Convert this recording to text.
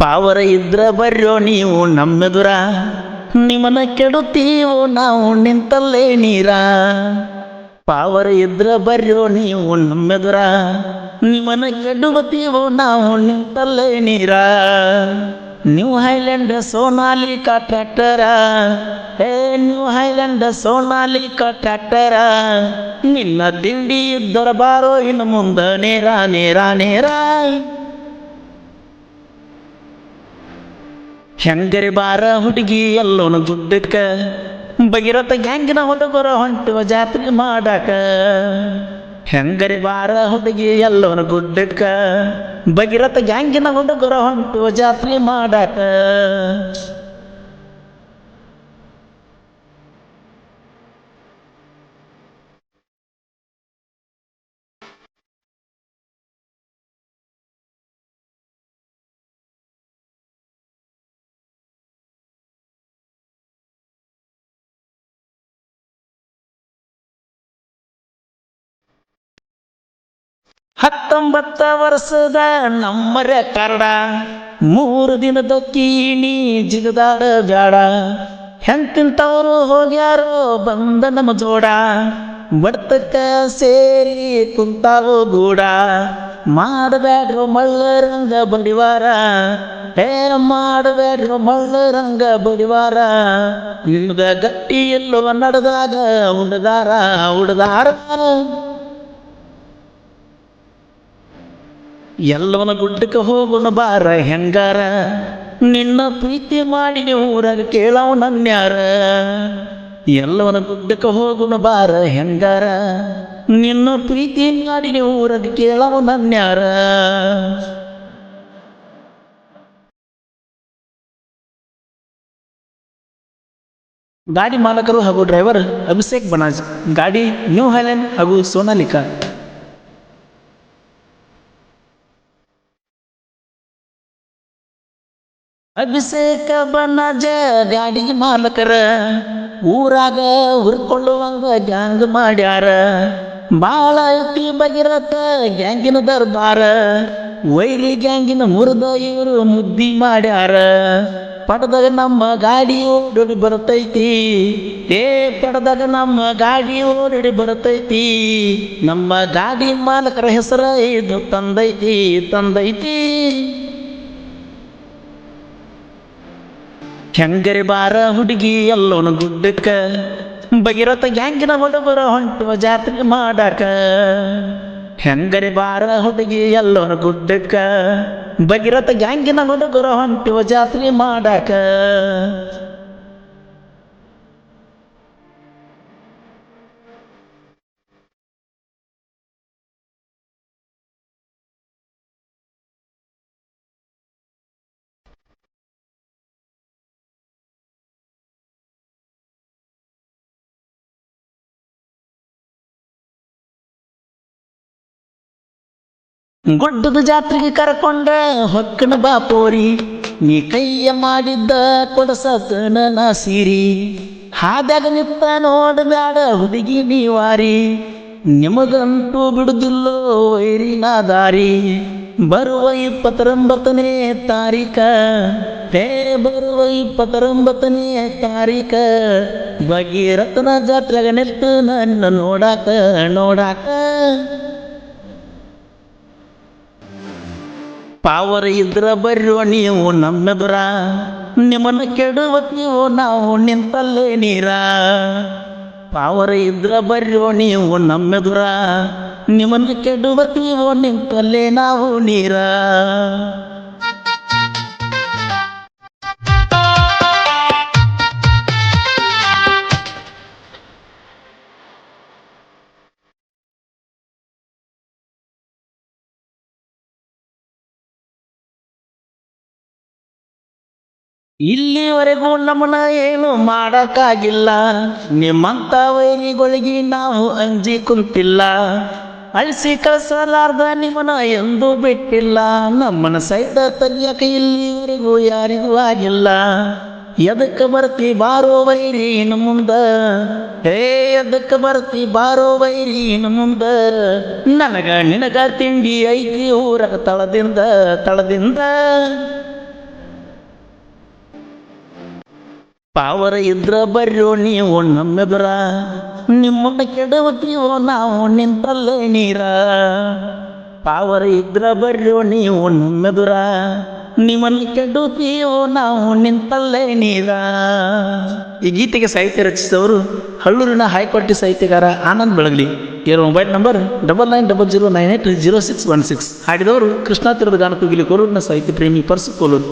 ಪಾವರ ಇದ್ರ ಬರ್ರೋ ನೀವು ನಮ್ಮೆದುರ, ನಿಮ್ಮನ್ನ ಕೆಡುತ್ತೀವೋ ನಾವು ನಿಂತಲ್ಲೇ ನೀರ. ಪಾವರ ಇದ್ರ ಬರ್ರೋ ನೀವು ನಮ್ಮೆದುರ, ನಿಮ್ಮನ್ನ ಕೆಡುತ್ತೀವೋ ನಾವು ನಿಂತಲ್ಲೇ ನೀರ. New Highland Sonalika tractor, new Highland Sonalika tractor, ನಿನ್ನ ತಿಂಡಿ ಇದ್ದರ ಬಾರೋ ಇನ್ನು ಮುಂದ ನೇರ ನೇರ ನೇರ. ಹೆಂಗರಿ ಬಾರ ಹುಡುಗಿ ಎಲ್ಲೋನು ಗುಡ್ಡಕ್ಕ, ಭಗೀರಥ ಗ್ಯಾಂಗಿನ ಹುಡುಗರ ಹೊಂಟುವ ಜಾತ್ರೆ ಮಾಡಾಕ. ಹೆಂಗರಿ ಬಾರ ಹುಡುಗಿ ಎಲ್ಲೋನು ಗುಡ್ಡಕ್ಕ, ಭಗೀರಥ ಗ್ಯಾಂಗಿನ ಹುಡುಗರ ಹೊಂಟುವ ಜಾತ್ರೆ ಮಾಡಾಕ. ಹತ್ತೊಂಬತ್ತ ವರ್ಷದ ನಮ್ಮ ರೆಕಾರ್ಡ, 3 ದಿನದೊಕ್ಕೀನಿ ಜಿಗದಾಡ ಬ್ಯಾಡ. ಹೆಂತಿಂತವರು ಹೋಗ್ಯಾರೋ ಬಂದ ನಮ್ಮ ಜೋಡ, ಬಡ್ತಕ್ಕ ಸೇರಿ ಕುಂತಾರೋ ಗೂಡ. ಮಾಡಬ್ಯಾಡ್ರೋ ಮಳ್ಳರಂಗ ಬಡಿವಾರ, ಮಾಡಬ್ಯಾಡ್ರೋ ಮಳ್ಳರಂಗ ಬಡಿವಾರ. ನಿಮ್ಗ ಗಟ್ಟಿ ಎಲ್ಲೋ ನಡೆದಾಗ ಉಡ್ದಾರ ಉಡ್ದಾರ. ಎಲ್ಲವನ ಗುಡ್ಡಕ್ಕೆ ಹೋಗೋಣ ಬಾರ ಹೆಂಗಾರ, ನಿನ್ನ ಪ್ರೀತಿ ಮಾಡಿ ಊರಾಗ ಕೇಳವ ನನ್ಯಾರ. ಎಲ್ಲವನ ಗುಡ್ಡಕ್ಕೆ ಹೋಗೋಣ ಬಾರ ಹೆಂಗಾರ, ನಿನ್ನ ಪ್ರೀತಿ ಮಾಡಿ ಊರಾಗ ಕೇಳವ ನನ್ಯಾರ. ಗಾಡಿ ಮಾಲಕರು ಹಾಗೂ ಡ್ರೈವರ್ ಅಭಿಷೇಕ್ ಬನಾಜ್, ಗಾಡಿ ನ್ಯೂ ಹೈಲ್ಯಾಂಡ್ ಹಾಗೂ ಸೋನಾಲಿಕಾ. ಅಭಿಷೇಕ ಬನಾಜ ಗಾಡಿ ಮಾಲಕರ, ಊರಾಗ ಹುರ್ಕೊಳ್ಳುವಂಗ ಗ್ಯಾಂಗ್ ಮಾಡ್ಯಾರ. ಬಾಳ ಐತಿ ಭಗೀರಥ ಗ್ಯಾಂಗಿನ ದರ್ಬಾರ, ವೈರಿ ಗ್ಯಾಂಗಿನ ಮುರಿದ ಇವರು ಮುದ್ದಿ ಮಾಡ್ಯಾರ. ಪಡದಾಗ ನಮ್ಮ ಗಾಡಿ ಓಡಿ ಬರ್ತೈತಿ, ಪಡದಾಗ ನಮ್ಮ ಗಾಡಿ ಓಡಿ ಬರ್ತೈತಿ. ನಮ್ಮ ಗಾಡಿ ಮಾಲಕರ ಹೆಸರ ಇದು ತಂದೈತಿ ತಂದೈತಿ. ಹೆಂಗರಿ ಬಾರ ಹುಡುಗಿ ಎಲ್ಲೋನು ಗುಡ್ಡಕ್ಕ, ಭಗೀರಥ ಗ್ಯಾಂಗಿನ ಹುಡುಗರ ಹೊಂಟುವ ಜಾತ್ರೆ ಮಾಡಾಕ. ಹೆಂಗರಿ ಬಾರ ಹುಡುಗಿ ಎಲ್ಲೋನು ಗುಡ್ಡಕ್ಕ, ಭಗೀರಥ ಗ್ಯಾಂಗಿನ ಹುಡುಗರ ಹೊಂಟುವ ಜಾತ್ರೆ ಮಾಡಾಕ. ಗುಡ್ಡದ ಜಾತ್ರೆಗೆ ಕರ್ಕೊಂಡ ಹೊಕ್ಕನ ಬಾಪೋರಿ, ನೀ ಕೈಯ ಮಾಡಿದ್ದ ಕೊಡಸತನ ನಾ ಸೀರಿ. ಹಾದ್ಯಾಗ ನಿತ್ತ ನೋಡಬ್ಯಾಡ ಹುಡುಗಿ ನೀವಾರಿ, ನಿಮಗಂತೂ ಬಿಡುದಿಲ್ಲೋ ವೈರಿನ ದಾರಿ. ಬರುವ 29ನೇ ತಾರೀಕ, ಬರುವ 29ನೇ ತಾರೀಕ, ಭಗೀರಥನ ಜಾತ್ರೆಗ ನಿತ್ತು ನನ್ನ ನೋಡಾಕ ನೋಡಾಕ. ಪಾವರ ಇದ್ರ ಬರ್ರೋ ನೀವು ನಮ್ಮೆದುರ, ನಿಮ್ಮನ್ನ ಕೆಡುವತ್ತೀವೋ ನಾವು ನಿಂತಲ್ಲೇ ನೀರ. ಪಾವರ ಇದ್ರ ಬರ್ರೋ ನೀವು ನಮ್ಮೆದುರ, ನಿಮ್ಮನ್ನ ಕೆಡುವತ್ತೀವೋ ನಿಂತಲ್ಲೇ ನಾವು ನೀರ. ಇಲ್ಲಿವರೆಗೂ ನಮ್ಮನ್ನ ಏನು ಮಾಡಕ್ಕಾಗಿಲ್ಲ, ನಿಮ್ಮಂತ ವೈರಿಗಳಿಗೆ ನಾವು ಅಂಜಿ ಕುಂತಿಲ್ಲ. ಅಳಿಸಿ ಕಳಿಸಲಾರ್ದ ನಿಮ್ಮನ್ನ ಎಂದೂ ಬಿಟ್ಟಿಲ್ಲ, ನಮ್ಮನ್ನ ಸಹಿತ ತೆಗಿಯಕ ಇಲ್ಲಿವರೆಗೂ ಯಾರಿಗೂ ಆಗಿಲ್ಲ. ಎದಕ್ಕೆ ಬರ್ತಿ ಬಾರೋ ವೈರಿ ಇನ್ನು ಮುಂದ, ಎದಕ್ಕೆ ಬರ್ತಿ ಬಾರೋ ವೈರಿ ಇನ್ನು ಮುಂದ. ನನಗ ನಿನಗ ತಿಂಡಿ ಐತಿ ಊರಗ ತಳದಿಂದ ತಳದಿಂದ. ಪಾವರ ಇದ್ರ ಬರ್ರೋ ನೀವು ನಮ್ಮೆದುರ, ನಿಮ್ಮನ್ನ ಕೆಡವತ್ತೀವೋ ನಾವು ನಿಂತಲ್ಲೇ ನೀರ. ಪಾವರ ಇದ್ರ ಬರ್ರೋ ನೀವು ನಮ್ಮೆದುರ, ನಿಮ್ಮನ್ನು ಕೆಡುತ್ತೀವೋ ನಾವು ನಿಂತಲ್ಲೇ ನೀರ. ಈ ಗೀತೆಗೆ ಸಾಹಿತ್ಯ ರಚಿಸಿದವರು ಹಳ್ಳೂರಿನ ಹೈಕೋರ್ಟ್ ಸಾಹಿತ್ಯಗಾರ ಆನಂದ್ ಬೆಳಗಲಿ. ಇವರ ಮೊಬೈಲ್ ನಂಬರ್ 9900980616. ಹಾಡಿದವರು ಕೃಷ್ಣಾ ತೀರದ ಗಾನ ಕೋಗಿಲೆ ಕೋಲೂರಿನ ಸಾಹಿತ್ಯ ಪ್ರೇಮಿ ಪರ್ಸು ಕೋಲೂರು.